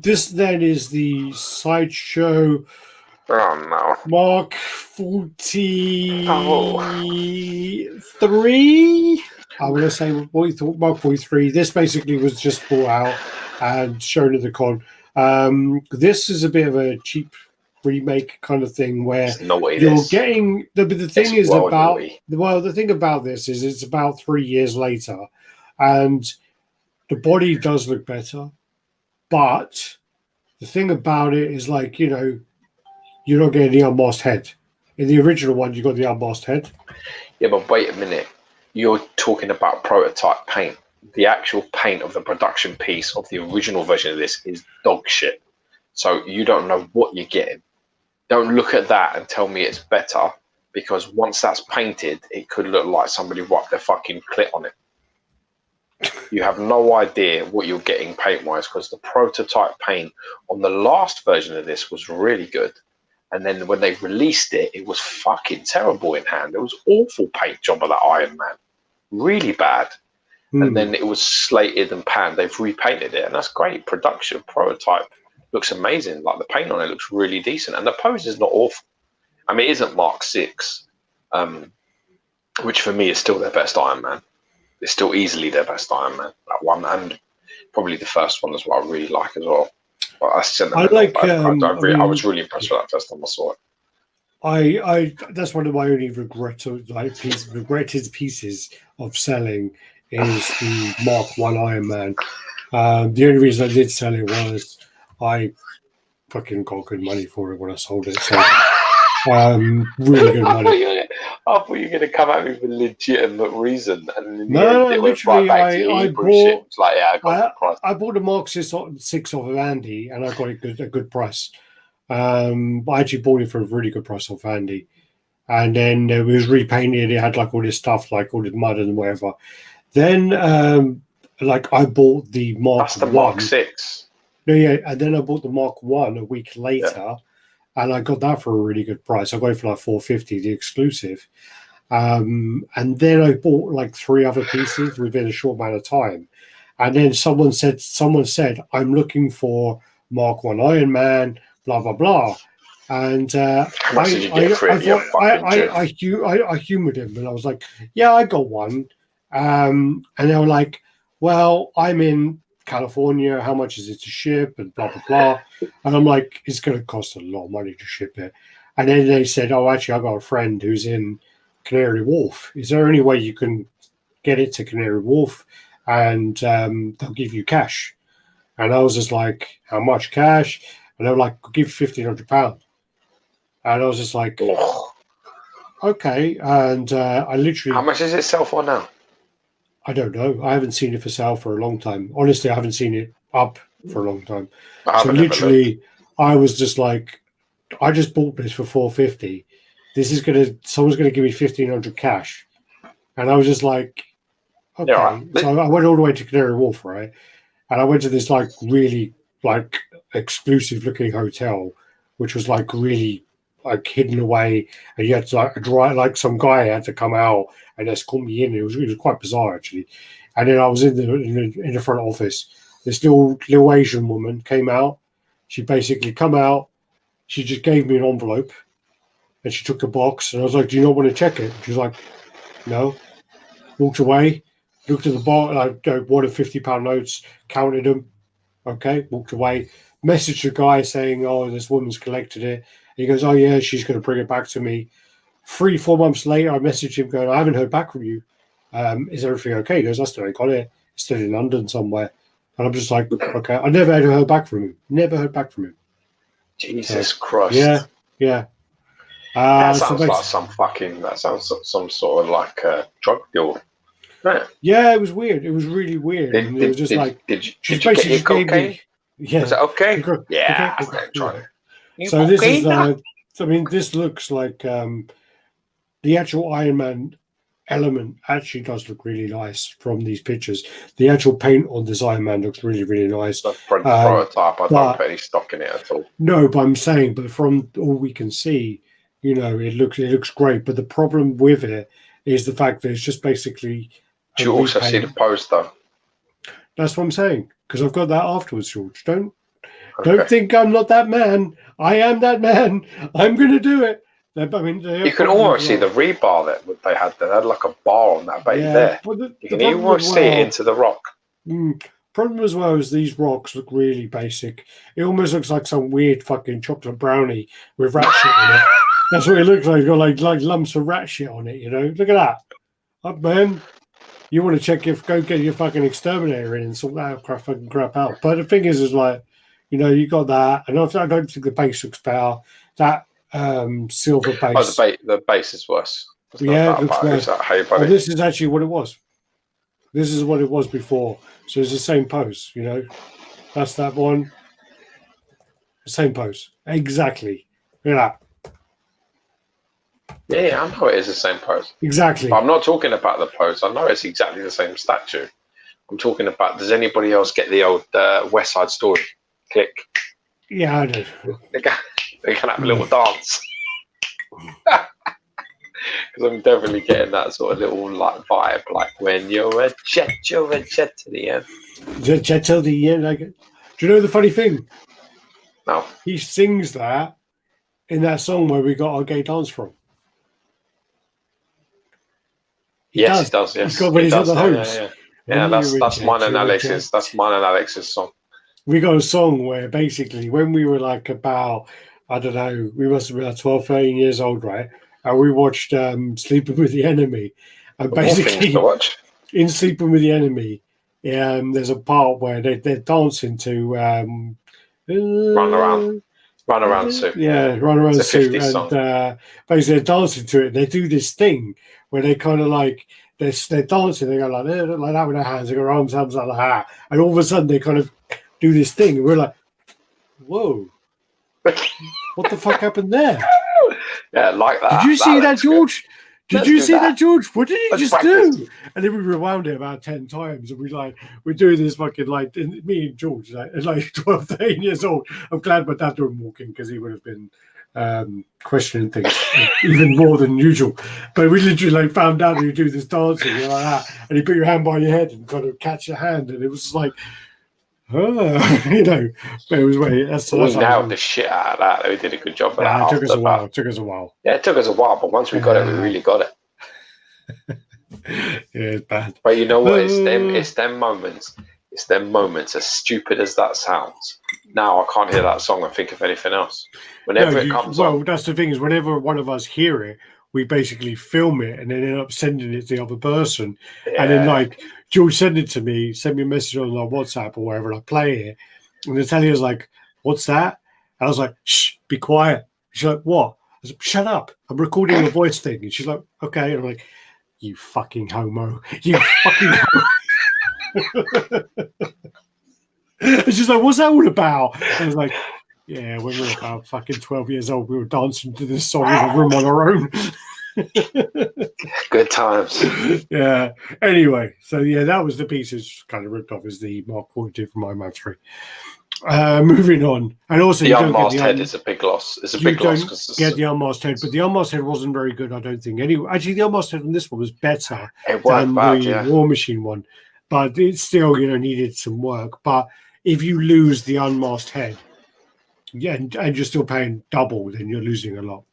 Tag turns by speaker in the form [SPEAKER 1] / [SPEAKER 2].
[SPEAKER 1] This then is the Sideshow Mark 43. I want to say what you thought, Mark 43. This basically was just brought out and shown at the con. This is a bit of a cheap remake kind of thing where you're getting the thing is about the thing about this is it's about 3 years later, and the body does look better, but the thing about it is, like, you know, you're not getting the unmasked head. In the original one, you got the unmasked head.
[SPEAKER 2] Yeah, but wait a minute. You're talking about prototype paint. The actual paint of the production piece of the original version of this is dog shit. So you don't know what you're getting. Don't look at that and tell me it's better, because once that's painted, it could look like somebody wiped their fucking clit on it. You have no idea what you're getting paint-wise, because the prototype paint on the last version of this was really good. And then when they released it, it was fucking terrible in hand. It was awful paint job of that Iron Man. Really bad. And then it was slated and panned. They've repainted it, and that's great. Production prototype looks amazing. Like, the paint on it looks really decent. And the pose is not awful. I mean, it isn't Mark VI, which for me is still their best Iron Man. It's still easily their best Iron Man. That one, and probably the first one as well, I really like as well. But I was really impressed with that first time I saw it.
[SPEAKER 1] That's one of my only regretted pieces of selling is the Mark I Iron Man. The only reason I did sell it was I fucking got good money for it when I sold it. So really good money.
[SPEAKER 2] I thought you were going to come at me with a legitimate reason. And
[SPEAKER 1] no, literally, I bought the Mark VI off of Andy, and I got it a good price. I actually bought it for a really good price off Andy. And then it was repainted. It had like all this stuff, like all the mud and whatever. Then, I bought the Mark
[SPEAKER 2] That's the Mark VI.
[SPEAKER 1] No, yeah, and then I bought the Mark I a week later, and I got that for a really good price. I got it for like $450, the exclusive. And then I bought like 3 other pieces within a short amount of time. And then someone said, I'm looking for Mark I Iron Man, blah, blah, blah. And I humored him, and I was like, yeah, I got one. And they were like, well, I'm in California, how much is it to ship, and blah blah blah. And I'm like, it's going to cost a lot of money to ship it. And then they said, oh, actually, I got a friend who's in Canary Wharf. Is there any way you can get it to Canary Wharf, and they'll give you cash? And I was just like, how much cash? And they were like, I'll give £1,500. And I was just like, okay. And I literally,
[SPEAKER 2] how much does it sell for now?
[SPEAKER 1] I don't know. I haven't seen it for sale for a long time. Honestly, I haven't seen it up for a long time. So literally, I was just like, I just bought this for $450. Someone's gonna give me $1,500 cash, and I was just like, okay. Right. So I went all the way to Canary Wharf, right? And I went to this like really like exclusive looking hotel, which was like really like hidden away, and you had to some guy had to come out and escort me in. It was quite bizarre actually. And then I was in the front office. This little Asian woman came out. She basically come out. She just gave me an envelope, and she took the box. And I was like, "Do you not want to check it?" She was like, "No." Walked away. Looked at the box. I wanted £50 notes. Counted them. Okay. Walked away. Messaged the guy saying, "Oh, this woman's collected it." He goes, "Oh yeah, she's going to bring it back to me." 3-4 months later, I messaged him going, "I haven't heard back from you. Is everything okay?" He goes, "I still ain't got it. It's still in London somewhere." And I'm just like, okay. I never heard back from him. Never heard back from him.
[SPEAKER 2] Jesus Christ.
[SPEAKER 1] Yeah.
[SPEAKER 2] That sounds like some sort of like a drug deal. Right.
[SPEAKER 1] Yeah, it was weird. It was really weird. Did you get your
[SPEAKER 2] cocaine?
[SPEAKER 1] Yeah.
[SPEAKER 2] Was it okay? Yeah.
[SPEAKER 1] So this is this looks like the actual Iron Man element actually does look really nice from these pictures. The actual paint on this Iron Man looks really, really nice.
[SPEAKER 2] The prototype, I don't put any stock in it at all.
[SPEAKER 1] No, but I'm saying, from all we can see, You know, it looks great, but the problem with it is the fact that it's just basically.
[SPEAKER 2] Do you also see the pose though?
[SPEAKER 1] That's what I'm saying, because I've got that afterwards, George. Don't think I'm not that man. I am that man. I'm going to do it. I mean,
[SPEAKER 2] you can almost see the rebar that they had there. They had like a bar on that bait there. You can almost see it into the rock.
[SPEAKER 1] Problem as well is these rocks look really basic. It almost looks like some weird fucking chocolate brownie with rat shit on it. That's what it looks like. It's got like lumps of rat shit on it, you know? Look at that. Up, man. You want to check go get your fucking exterminator in and sort that fucking crap out. But the thing is like, you know, you got that. And I don't think the base looks better. That silver base.
[SPEAKER 2] Oh, the base is worse.
[SPEAKER 1] Yeah, it looks worse. And this is actually what it was. This is what it was before. So it's the same pose, you know. That's that one. Same pose. Exactly. Look at that.
[SPEAKER 2] Yeah, I know it is the same pose.
[SPEAKER 1] Exactly.
[SPEAKER 2] But I'm not talking about the pose. I know it's exactly the same statue. I'm talking about, does anybody else get the old West Side Story? Click.
[SPEAKER 1] Yeah, I do.
[SPEAKER 2] They can have a little dance. Because I'm definitely getting that sort of little like vibe, like when you're a jet to the end.
[SPEAKER 1] Jet to the end. Do you know the funny thing?
[SPEAKER 2] No.
[SPEAKER 1] He sings that in that song where we got our gay dance from.
[SPEAKER 2] He does. Yes,
[SPEAKER 1] when he's at the homes.
[SPEAKER 2] Yeah, that's mine and Alex's. That's mine and Alex's song.
[SPEAKER 1] We got a song where basically when we were like about, I don't know, we must have been like 12, 13 years old, right? And we watched Sleeping with the Enemy. And basically, in Sleeping with the Enemy, there's a part where they're dancing to
[SPEAKER 2] Run Around Sue.
[SPEAKER 1] Yeah, Run Around Sue. And basically, they're dancing to it. They do this thing where they kind of like, they're dancing, they go like that with their hands, they go arms like that. And all of a sudden, they kind of do this thing. And we're like, whoa, what the fuck happened there?
[SPEAKER 2] Yeah, like that.
[SPEAKER 1] Did you see that, George? Did you see that, George? What did he just do? And then we rewound it about 10 times, and we're doing this fucking like, me and George, like 12, 13 years old. I'm glad my dad didn't walk in because he would have been questioning things even more than usual. But we literally like found out that you do this dancing like that, and you put your hand by your head and kind of catch your hand, and it was like, you know, but it was we
[SPEAKER 2] nailed the shit out of that. We did a good job of that.
[SPEAKER 1] It took us a while.
[SPEAKER 2] Yeah, it took us a while, but once we got it, we really got it.
[SPEAKER 1] Yeah, it's bad.
[SPEAKER 2] But you know what? It's them moments. It's them moments, as stupid as that sounds. Now I can't hear that song and think of anything else. Whenever it comes on.
[SPEAKER 1] Well, that's the thing is whenever one of us hear it, we basically film it and then end up sending it to the other person. Yeah. And then like George sent me a message on like WhatsApp or wherever, and I play it. And Natalia's like, what's that? And I was like, shh, be quiet. She's like, what? I was like, shut up. I'm recording a voice thing. And she's like, okay. And I'm like, you fucking homo. You fucking homo. And she's like, what's that all about? And I was like, yeah, when we were about fucking 12 years old, we were dancing to this song in a room on our own.
[SPEAKER 2] Good times.
[SPEAKER 1] Yeah. Anyway, so yeah, that was the piece that's kind of ripped off as the Mark XLIII from Iron Man 3. Moving on. And also,
[SPEAKER 2] the unmasked head is a big loss. It's a big loss.
[SPEAKER 1] You get the unmasked head, but the unmasked head wasn't very good, I don't think. Anyway, actually, the unmasked head on this one was better than the War Machine one. But it still, you know, needed some work. But if you lose the unmasked head, yeah, and you're still paying double, then you're losing a lot.